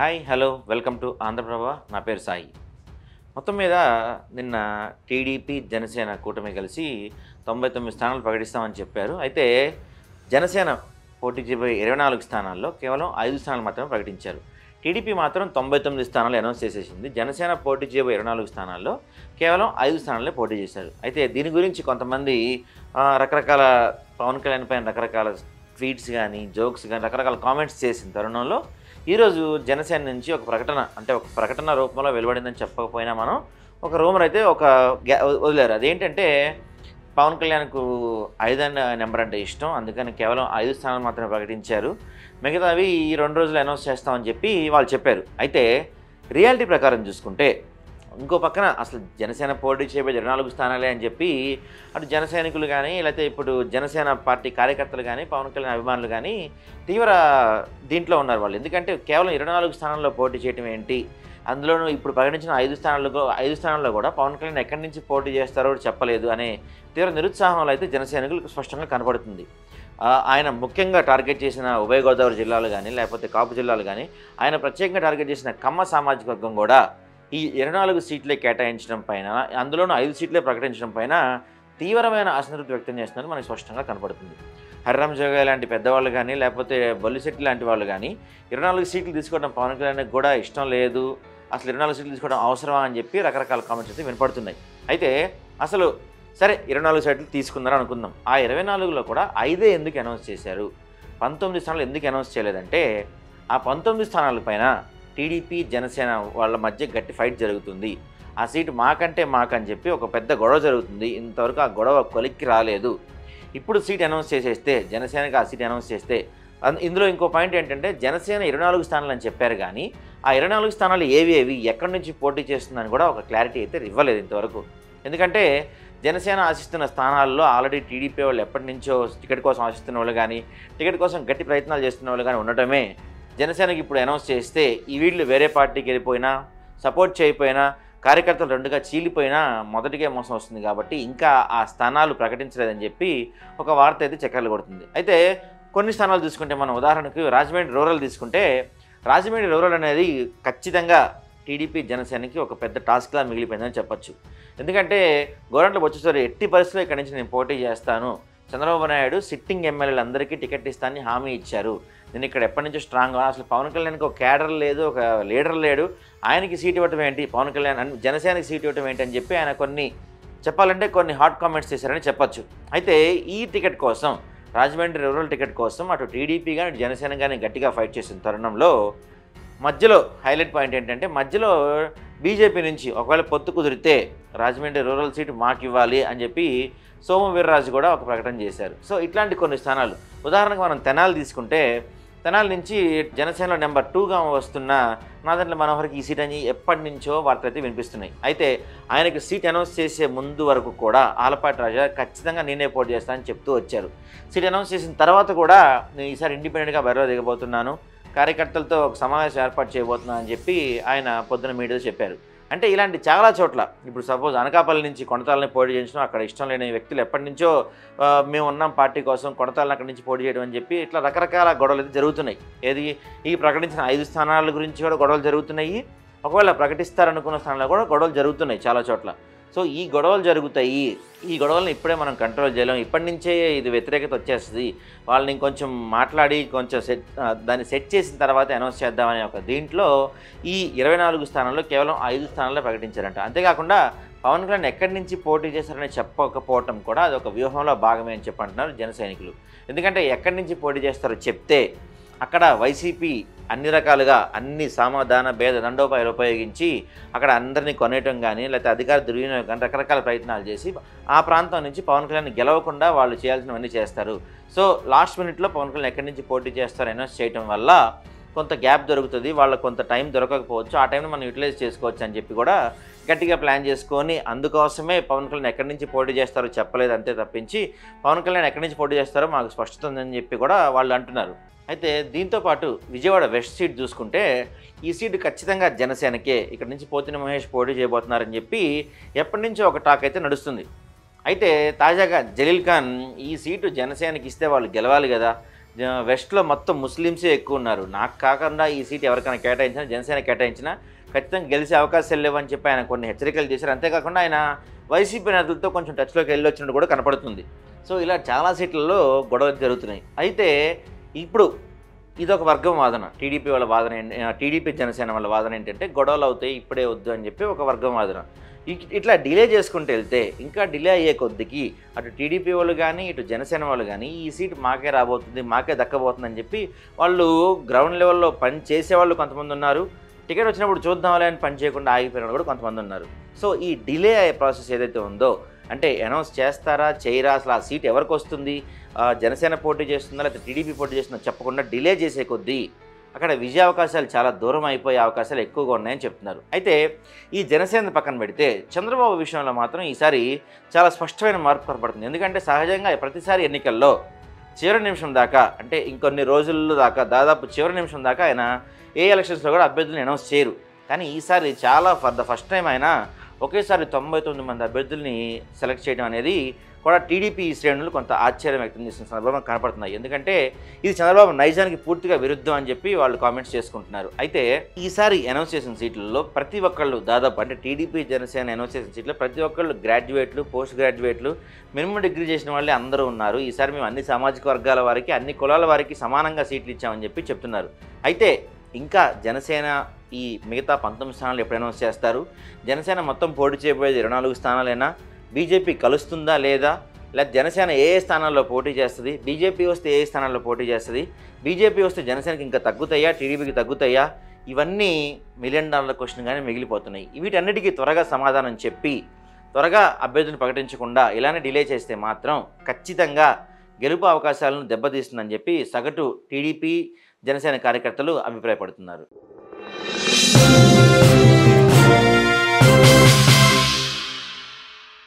Hi hello welcome to Andhraprabha. నా పేరు సాయి. మొత్తం మీద నిన్న టీడీపీ జనసేన కూటమి కలిసి 99 స్థానాలు ప్రకటిస్తామని చెప్పారు. అయితే జనసేన పోటీ చేయబోయే 24 స్థానాల్లో కేవలం 5 స్థానాలు మాత్రమే ప్రకటించారు. టీడీపీ మాత్రం 99 స్థానాలు అనౌన్స్ చేసేసింది. జనసేన పోటీ చేయబోయే 24 స్థానాల్లో కేవలం 5 స్థానాలే పోటీ చేశారు. అయితే దీని గురించి కొంతమంది రకరకాల పవన్ కళ్యాణ్ పైన రకరకాల ట్వీట్స్ కానీ జోక్స్ కానీ రకరకాల కామెంట్స్ చేసిన తరుణంలో ఈరోజు జనసేన నుంచి ఒక ప్రకటన రూపంలో వెలువడిందని చెప్పకపోయినా మనం ఒక రూమర్ అయితే వదిలేరు. అదేంటంటే పవన్ కళ్యాణ్కు 5 నెంబర్ అంటే ఇష్టం, అందుకని కేవలం 5 స్థానాలు మాత్రమే ప్రకటించారు, మిగతావి ఈ 2 రోజులు అనౌన్స్ చేస్తామని చెప్పి వాళ్ళు చెప్పారు. అయితే రియాలిటీ ప్రకారం చూసుకుంటే ఇంకో పక్కన అసలు జనసేన పోటీ చేయబోయే 24 స్థానాలే అని చెప్పి అటు జన సైనికులు కానీ లేకపోతే ఇప్పుడు జనసేన పార్టీ కార్యకర్తలు కానీ పవన్ కళ్యాణ్ అభిమానులు కానీ తీవ్ర దీంట్లో ఉన్నారు వాళ్ళు. ఎందుకంటే కేవలం 24 స్థానాల్లో పోటీ చేయడం ఏంటి, అందులోనూ ఇప్పుడు ప్రకటించిన 5 స్థానాల్లో కూడా పవన్ కళ్యాణ్ ఎక్కడి నుంచి పోటీ చేస్తారో చెప్పలేదు అనే తీవ్ర నిరుత్సాహంలో అయితే జనసైనికులకు స్పష్టంగా కనపడుతుంది. ఆయన ముఖ్యంగా టార్గెట్ చేసిన ఉభయ గోదావరి జిల్లాలు కానీ లేకపోతే కాపు జిల్లాలు కానీ ఆయన ప్రత్యేకంగా టార్గెట్ చేసిన కమ్మ సామాజిక వర్గం కూడా ఈ 24 సీట్లే కేటాయించడం పైన, అందులోనూ 5 సీట్లే ప్రకటించడం పైన తీవ్రమైన అసంతృప్తి వ్యక్తం చేస్తున్నది మనకు స్పష్టంగా కనపడుతుంది. హరిరామ్ జోగయ్య లాంటి పెద్దవాళ్ళు కానీ లేకపోతే బొల్లిశెట్టి లాంటి వాళ్ళు కానీ 24 సీట్లు తీసుకోవడం పవన్ కళ్యాణ్కి కూడా ఇష్టం లేదు, అసలు 24 సీట్లు తీసుకోవడం అవసరమా అని చెప్పి రకరకాల కామెంట్స్ అయితే వినపడుతున్నాయి. అయితే అసలు సరే 24 సీట్లు తీసుకున్నారని అనుకుందాం, ఆ 24లో కూడా 5 ఎందుకు అనౌన్స్ చేశారు, 19 స్థానాలు ఎందుకు అనౌన్స్ చేయలేదంటే ఆ 19 స్థానాల పైన టీడీపీ జనసేన వాళ్ళ మధ్య గట్టి ఫైట్ జరుగుతుంది. ఆ సీటు మాకని చెప్పి ఒక పెద్ద గొడవ జరుగుతుంది. ఇంతవరకు ఆ గొడవ కొలిక్కి రాలేదు. ఇప్పుడు సీట్ అనౌన్స్ చేసేస్తే జనసేనకి ఆ సీట్ అనౌన్స్ చేస్తే ఇందులో ఇంకో పాయింట్ ఏంటంటే జనసేన 24 స్థానాలు అని చెప్పారు కానీ ఆ 24 స్థానాలు ఏవి ఎక్కడి నుంచి పోటీ చేస్తుందని కూడా ఒక క్లారిటీ అయితే ఇవ్వలేదు ఇంతవరకు. ఎందుకంటే జనసేన ఆశిస్తున్న స్థానాల్లో ఆల్రెడీ టీడీపీ వాళ్ళు ఎప్పటి నుంచో టికెట్ కోసం ఆశిస్తున్న వాళ్ళు కానీ టికెట్ కోసం గట్టి ప్రయత్నాలు చేస్తున్న వాళ్ళు కానీ ఉండటమే జనసేనకి ఇప్పుడు అనౌన్స్ చేస్తే ఈ వీళ్ళు వేరే పార్టీకి వెళ్ళిపోయినా సపోర్ట్ చేయకపోయినా కార్యకర్తలు రెండుగా చీలిపోయినా మొదటికే మోసం వస్తుంది కాబట్టి ఇంకా ఆ స్థానాలు ప్రకటించలేదని చెప్పి ఒక వార్త అయితే చక్కర్లు కొడుతుంది. అయితే కొన్ని స్థానాలు తీసుకుంటే మనం ఉదాహరణకు రాజమండ్రి రూరల్ తీసుకుంటే రాజమండ్రి రూరల్ అనేది ఖచ్చితంగా టీడీపీ జనసేనకి ఒక పెద్ద టాస్క్లా మిగిలిపోయిందని చెప్పొచ్చు. ఎందుకంటే గవర్నమెంట్లో వచ్చేసరికి ఎట్టి పరిస్థితుల్లో ఇక్కడి నుంచి నేను పోటీ చేస్తాను, చంద్రబాబు నాయుడు సిట్టింగ్ ఎమ్మెల్యేలందరికీ టికెట్ ఇస్తానని హామీ ఇచ్చారు, నేను ఇక్కడ ఎప్పటి నుంచో స్ట్రాంగ్గా అసలు పవన్ కళ్యాణ్కి ఒక క్యాడర్ లేదు, ఒక లీడర్ లేడు, ఆయనకి సీట్ ఇవ్వటం ఏంటి, పవన్ కళ్యాణ్ జనసేనకి సీట్ ఇవ్వటం ఏంటి అని చెప్పి ఆయన కొన్ని హాట్ కామెంట్స్ చేశారని చెప్పొచ్చు. అయితే ఈ టికెట్ కోసం రాజమండ్రి రూరల్ టికెట్ కోసం అటు టీడీపీ కానీ ఇటు జనసేన కానీ గట్టిగా ఫైట్ చేసిన తరుణంలో మధ్యలో హైలైట్ పాయింట్ ఏంటంటే మధ్యలో బీజేపీ నుంచి ఒకవేళ పొత్తు కుదిరితే రాజమండ్రి రూరల్ సీటు మాకు ఇవ్వాలి అని చెప్పి సోము వీర్రాజు కూడా ఒక ప్రకటన చేశారు. సో ఇట్లాంటి కొన్ని స్థానాలు ఉదాహరణకు మనం తెనాలి తీసుకుంటే తెనాలి నుంచి జనసేనలో నెంబర్ 2గా వస్తున్న నాదెండ్ల మనోహర్కి ఈ సీట్ అని ఎప్పటి నుంచో వార్తలు అయితే వినిపిస్తున్నాయి. అయితే ఆయనకు సీట్ అనౌన్స్ చేసే ముందు వరకు కూడా ఆలపాటి రాజా ఖచ్చితంగా నేనే పోటీ చేస్తానని చెప్తూ వచ్చారు. సీట్ అనౌన్స్ చేసిన తర్వాత కూడా నేను ఈసారి ఇండిపెండెంట్గా బరిలో దిగబోతున్నాను, కార్యకర్తలతో ఒక సమావేశం ఏర్పాటు చేయబోతున్నాను అని చెప్పి ఆయన పొద్దున మీడియాలో చెప్పారు. అంటే ఇలాంటి చాలా చోట్ల ఇప్పుడు సపోజ్ అనకాపల్లి నుంచి కొనతాలని పోటీ చేయించడం, అక్కడ ఇష్టం లేని వ్యక్తులు ఎప్పటి నుంచో మేము ఉన్నాం పార్టీ కోసం కొనతాలని అక్కడి నుంచి పోటీ చేయడం అని చెప్పి ఇట్లా రకరకాల గొడవలు అయితే జరుగుతున్నాయి. ఈ ప్రకటించిన 5 స్థానాల గురించి కూడా గొడవలు జరుగుతున్నాయి, ఒకవేళ ప్రకటిస్తారనుకున్న స్థానాల్లో కూడా గొడవలు జరుగుతున్నాయి చాలా చోట్ల. సో ఈ గొడవలు జరుగుతాయి, ఈ గొడవలను ఇప్పుడే మనం కంట్రోల్ చేయలేం, ఇప్పటి నుంచే ఇది వ్యతిరేకత వచ్చేస్తుంది, వాళ్ళని కొంచెం మాట్లాడి కొంచెం దాన్ని సెట్ చేసిన తర్వాత అనౌన్స్ చేద్దామనే ఒక దీంట్లో ఈ 24 స్థానాల్లో కేవలం 5 స్థానాల్లో ప్రకటించారంట. అంతేకాకుండా పవన్ కళ్యాణ్ ఎక్కడి నుంచి పోటీ చేశారని చెప్పకపోవటం కూడా అదొక వ్యూహంలో భాగమే అని చెప్పి అంటున్నారు జన సైనికులు. ఎందుకంటే ఎక్కడి నుంచి పోటీ చేస్తారో చెప్తే అక్కడ వైసీపీ అన్ని రకాలుగా అన్ని సమాధాన భేద దండోపాయాలు ఉపయోగించి అక్కడ అందరినీ కొనేయటం కానీ లేకపోతే అధికార దుర్వినియోగం కానీ రకరకాల ప్రయత్నాలు చేసి ఆ ప్రాంతం నుంచి పవన్ కళ్యాణ్ గెలవకుండా వాళ్ళు చేయాల్సినవన్నీ చేస్తారు. సో లాస్ట్ మినిట్లో పవన్ కళ్యాణ్ ఎక్కడి నుంచి పోటీ చేస్తారో అనౌన్స్ చేయడం వల్ల కొంత గ్యాప్ దొరుకుతుంది, వాళ్ళకు కొంత టైం దొరకకపోవచ్చు, ఆ టైంని మనం యూటిలైజ్ చేసుకోవచ్చు అని చెప్పి కూడా గట్టిగా ప్లాన్ చేసుకొని అందుకోసమే పవన్ కళ్యాణ్ ఎక్కడి నుంచి పోటీ చేస్తారో చెప్పలేదు అంతే తప్పించి పవన్ కళ్యాణ్ ఎక్కడి నుంచి పోటీ చేస్తారో మాకు స్పష్టత ఉందని చెప్పి కూడా వాళ్ళు అంటున్నారు. అయితే దీంతోపాటు విజయవాడ వెస్ట్ సీట్ చూసుకుంటే ఈ సీటు ఖచ్చితంగా జనసేనకే, ఇక్కడ నుంచి పోతిన మహేష్ పోటీ చేయబోతున్నారని చెప్పి ఎప్పటి నుంచో ఒక టాక్ అయితే నడుస్తుంది. అయితే తాజాగా జలీల్ ఖాన్ ఈ సీటు జనసేనకి ఇస్తే వాళ్ళు గెలవాలి కదా, వెస్ట్‌లో మొత్తం ముస్లిమ్సే ఎక్కువ ఉన్నారు. నాకు కాకుండా ఈ సీట్ ఎవరికైనా కేటాయించినా, జనసేన కేటాయించినా ఖచ్చితంగా గెలిచే అవకాశాలు లేవని చెప్పి ఆయన కొన్ని హెచ్చరికలు చేశారు. అంతేకాకుండా ఆయన వైసీపీ నేతలతో కొంచెం టచ్‌లోకి వెళ్ళొచ్చినట్టు కూడా కనపడుతుంది. సో ఇలా చాలా సీట్లలో గొడవలు జరుగుతున్నాయి. అయితే ఇప్పుడు ఇదొక వర్గం వాదన. టీడీపీ వాళ్ళ వాదన టీడీపీ జనసేన వాళ్ళ వాదన ఏంటంటే గొడవలు అవుతాయి ఇప్పుడే వద్దు అని చెప్పి ఒక వర్గం వాదన. ఇట్లా డిలే చేసుకుంటూ వెళ్తే ఇంకా డిలే అయ్యే కొద్దికి అటు టీడీపీ వాళ్ళు కానీ ఇటు జనసేన వాళ్ళు కానీ ఈ సీట్ మాకే రాబోతుంది, మాకే దక్కబోతుందని చెప్పి వాళ్ళు గ్రౌండ్ లెవెల్లో పని చేసేవాళ్ళు కొంతమంది ఉన్నారు. టికెట్ వచ్చినప్పుడు చూద్దాంలే అని పని చేయకుండా ఆగిపోయిన వాళ్ళు కూడా కొంతమంది ఉన్నారు. సో ఈ డిలే అయ్యే ప్రాసెస్ ఏదైతే ఉందో, అంటే అనౌన్స్ చేస్తారా చేయరా, అసలు ఆ సీట్ ఎవరికి వస్తుంది, జనసేన పోటీ చేస్తుందా లేకపోతే టీడీపీ పోటీ చేస్తుందా చెప్పకుండా డిలే చేసే కొద్దీ అక్కడ విజయ అవకాశాలు చాలా దూరం అయిపోయే అవకాశాలు ఎక్కువగా ఉన్నాయని చెప్తున్నారు. అయితే ఈ జనసేన పక్కన పెడితే చంద్రబాబు విషయంలో మాత్రం ఈసారి చాలా స్పష్టమైన మార్పు కనపడుతుంది. ఎందుకంటే సహజంగా ప్రతిసారి ఎన్నికల్లో చివరి నిమిషం దాకా, అంటే ఇంకొన్ని రోజుల్లో దాకా, దాదాపు చివరి నిమిషం దాకా ఆయన ఏ ఎలక్షన్స్లో కూడా అభ్యర్థులను అనౌన్స్ చేయరు. కానీ ఈసారి చాలా ఫర్ ద ఫస్ట్ టైం ఆయన ఒకేసారి 99 మంది అభ్యర్థుల్ని సెలెక్ట్ చేయడం అనేది కూడా టీడీపీ శ్రేణులు కొంత ఆశ్చర్యం వ్యక్తం చేసిన సందర్భంగా కనపడుతున్నాయి. ఎందుకంటే ఇది చంద్రబాబు నైజానికి పూర్తిగా విరుద్ధం అని చెప్పి వాళ్ళు కామెంట్స్ చేసుకుంటున్నారు. అయితే ఈసారి అనౌన్స్ చేసిన సీట్లలో ప్రతి ఒక్కళ్ళు దాదాపు, అంటే టీడీపీ జనసేన అనౌన్స్ చేసిన సీట్లో ప్రతి ఒక్కళ్ళు గ్రాడ్యుయేట్లు, పోస్ట్ గ్రాడ్యుయేట్లు, మినిమం డిగ్రీ చేసిన వాళ్ళే అందరూ ఉన్నారు. ఈసారి మేము అన్ని సామాజిక వర్గాల వారికి, అన్ని కులాల వారికి సమానంగా సీట్లు ఇచ్చామని చెప్పి చెప్తున్నారు. అయితే ఇంకా జనసేన ఈ మిగతా 19 స్థానాలు ఎప్పుడు అనౌన్స్ చేస్తారు, జనసేన మొత్తం పోటీ చేయబోయేది 24 స్థానాలైనా, బీజేపీ కలుస్తుందా లేదా, లేదా జనసేన ఏ స్థానాల్లో పోటీ చేస్తుంది, బీజేపీ వస్తే ఏ స్థానాల్లో పోటీ చేస్తుంది, బీజేపీ వస్తే జనసేనకి ఇంకా తగ్గుతాయా, టీడీపీకి తగ్గుతాయా, ఇవన్నీ $1 మిలియన్ క్వశ్చన్గానే మిగిలిపోతున్నాయి. వీటన్నిటికీ త్వరగా సమాధానం చెప్పి త్వరగా అభ్యర్థిని ప్రకటించకుండా ఇలానే డిలే చేస్తే మాత్రం ఖచ్చితంగా గెలుపు అవకాశాలను దెబ్బతీస్తుందని చెప్పి సగటు టీడీపీ జనసేన కార్యకర్తలు అభిప్రాయపడుతున్నారు.